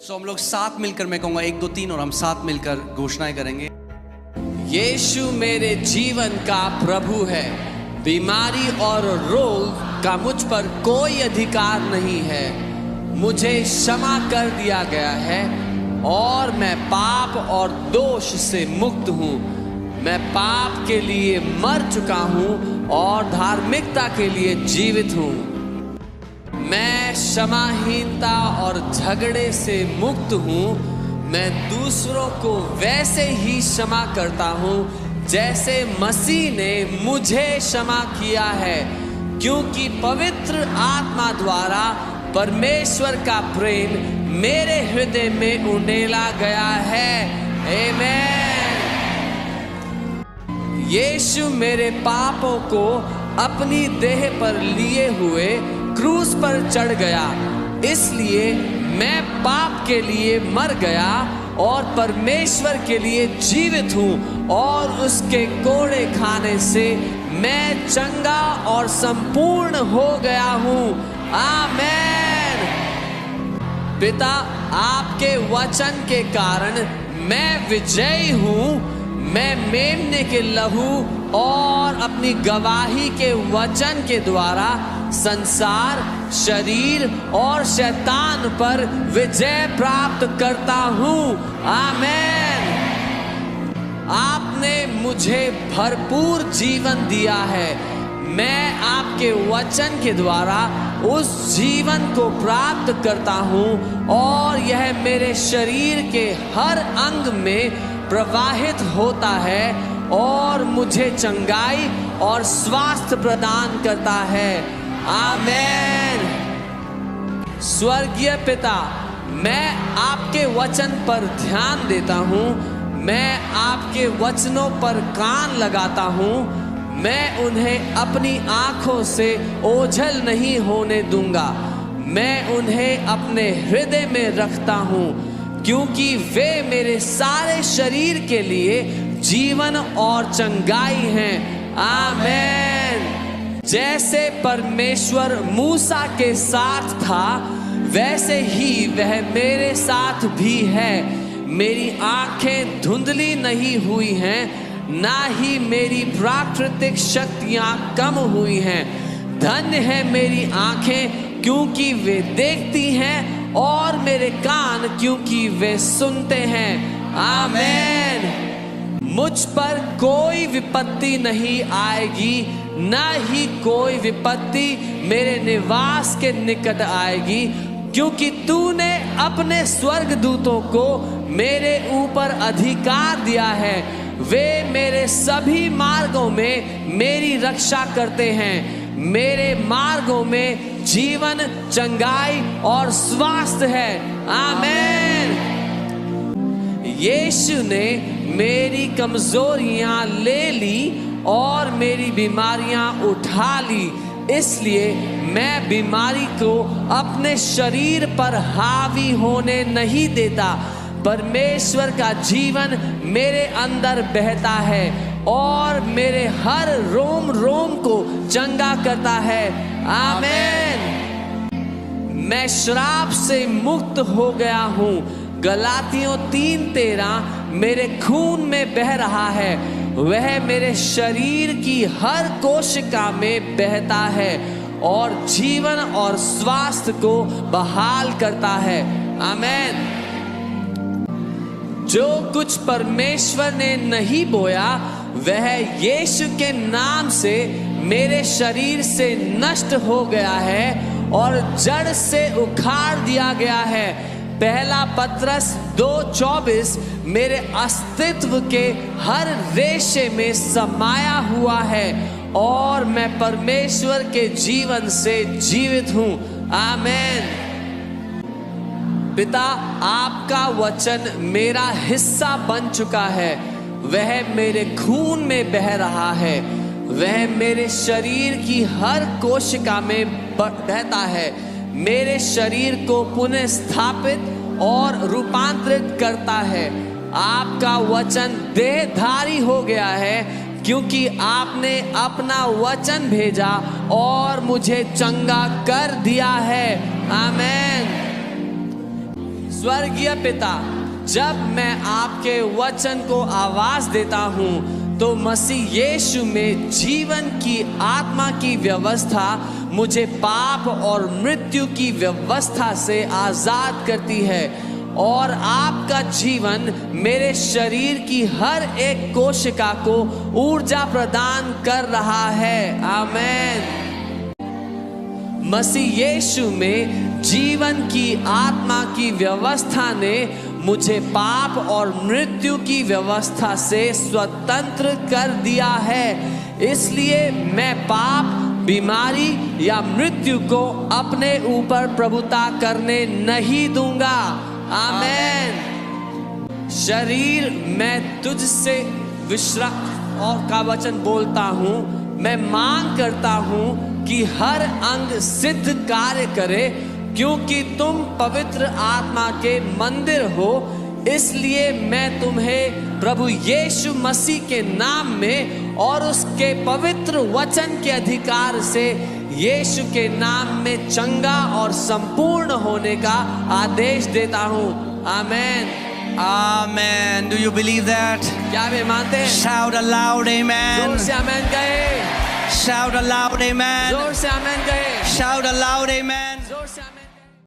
सो हम लोग साथ मिलकर, मैं कहूँगा 1 2 3 और हम साथ मिलकर घोषणाएं करेंगे। यीशु मेरे जीवन का प्रभु है। बीमारी और रोग का मुझ पर कोई अधिकार नहीं है। मुझे क्षमा कर दिया गया है और मैं पाप और दोष से मुक्त हूँ। मैं पाप के लिए मर चुका हूँ और धार्मिकता के लिए जीवित हूँ। मैं क्षमाहीनता और झगड़े से मुक्त हूँ। मैं दूसरों को वैसे ही क्षमा करता हूँ जैसे मसीह ने मुझे क्षमा किया है, क्योंकि पवित्र आत्मा द्वारा परमेश्वर का प्रेम मेरे हृदय में उंडेला गया है। आमीन। यीशु मेरे पापों को अपनी देह पर लिए हुए क्रूस पर चढ़ गया, इसलिए मैं पाप के लिए मर गया और परमेश्वर के लिए जीवित हूँ और उसके कोड़े खाने से मैं चंगा और संपूर्ण हो गया हूँ। आमीन। पिता, आपके वचन के कारण मैं विजयी हूँ। मैं मेमने के लहू और अपनी गवाही के वचन के द्वारा संसार, शरीर और शैतान पर विजय प्राप्त करता हूँ। आमीन। आपने मुझे भरपूर जीवन दिया है। मैं आपके वचन के द्वारा उस जीवन को प्राप्त करता हूँ और यह मेरे शरीर के हर अंग में प्रवाहित होता है और मुझे चंगाई और स्वास्थ्य प्रदान करता है। आमीन। स्वर्गीय पिता, मैं आपके वचन पर ध्यान देता हूँ। मैं आपके वचनों पर कान लगाता हूँ। मैं उन्हें अपनी आँखों से ओझल नहीं होने दूंगा। मैं उन्हें अपने हृदय में रखता हूँ, क्योंकि वे मेरे सारे शरीर के लिए जीवन और चंगाई हैं। आमीन। जैसे परमेश्वर मूसा के साथ था, वैसे ही वह मेरे साथ भी है। मेरी आंखें धुंधली नहीं हुई हैं, ना ही मेरी प्राकृतिक शक्तियां कम हुई हैं। धन्य है मेरी आंखें, क्योंकि वे देखती हैं, और मेरे कान, क्योंकि वे सुनते हैं। आमीन। मुझ पर कोई विपत्ति नहीं आएगी, ना ही कोई विपत्ति मेरे निवास के निकट आएगी, क्योंकि तूने अपने स्वर्गदूतों को मेरे ऊपर अधिकार दिया है। वे मेरे सभी मार्गों में मेरी रक्षा करते हैं। मेरे मार्गों में जीवन, चंगाई और स्वास्थ्य है। आमीन। यीशु ने मेरी कमजोरियां ले ली और मेरी बीमारियां उठा ली, इसलिए मैं बीमारी को अपने शरीर पर हावी होने नहीं देता। परमेश्वर का जीवन मेरे अंदर बहता है और मेरे हर रोम रोम को चंगा करता है। आमीन। मैं श्राप से मुक्त हो गया हूँ। गलातियों 3:13 मेरे खून में बह रहा है। वह मेरे शरीर की हर कोशिका में बहता है और जीवन और स्वास्थ्य को बहाल करता है। आमीन। जो कुछ परमेश्वर ने नहीं बोया, वह यीशु के नाम से मेरे शरीर से नष्ट हो गया है और जड़ से उखाड़ दिया गया है। पहला पत्रस 2:24 मेरे अस्तित्व के हर रेशे में समाया हुआ है और मैं परमेश्वर के जीवन से जीवित हूँ। आमीन। पिता, आपका वचन मेरा हिस्सा बन चुका है। वह मेरे खून में बह रहा है। वह मेरे शरीर की हर कोशिका में बहता है। मेरे शरीर को पुनः स्थापित और रूपांतरित करता है। आपका वचन देहधारी हो गया है, क्योंकि आपने अपना वचन भेजा और मुझे चंगा कर दिया है। आमीन। स्वर्गीय पिता, जब मैं आपके वचन को आवाज देता हूँ तो मसीह यीशु में जीवन की आत्मा की व्यवस्था मुझे पाप और मृत्यु की व्यवस्था से आजाद करती है, और आपका जीवन मेरे शरीर की हर एक कोशिका को ऊर्जा प्रदान कर रहा है। आमीन। मसीह यीशु में जीवन की आत्मा की व्यवस्था ने मुझे पाप और मृत्यु की व्यवस्था से स्वतंत्र कर दिया है। इसलिए मैं पाप, बीमारी या मृत्यु को अपने ऊपर प्रभुता करने नहीं दूंगा। आमीन। शरीर, मैं तुझसे विश्राम और का वचन बोलता हूँ। मैं मांग करता हूँ कि हर अंग सिद्ध कार्य करे, क्योंकि तुम पवित्र आत्मा के मंदिर हो। इसलिए मैं तुम्हें प्रभु यीशु मसीह के नाम में और उसके पवित्र वचन के अधिकार से यीशु के नाम में चंगा और संपूर्ण होने का आदेश देता हूँ। आमीन। Amen. Do you believe that? क्या वे मानते हैं? Shout aloud, जोर amen. से आमीन कहे। Shout aloud, amen. जोर से आमीन कहे। Shout aloud, amen. जोर से आमीन।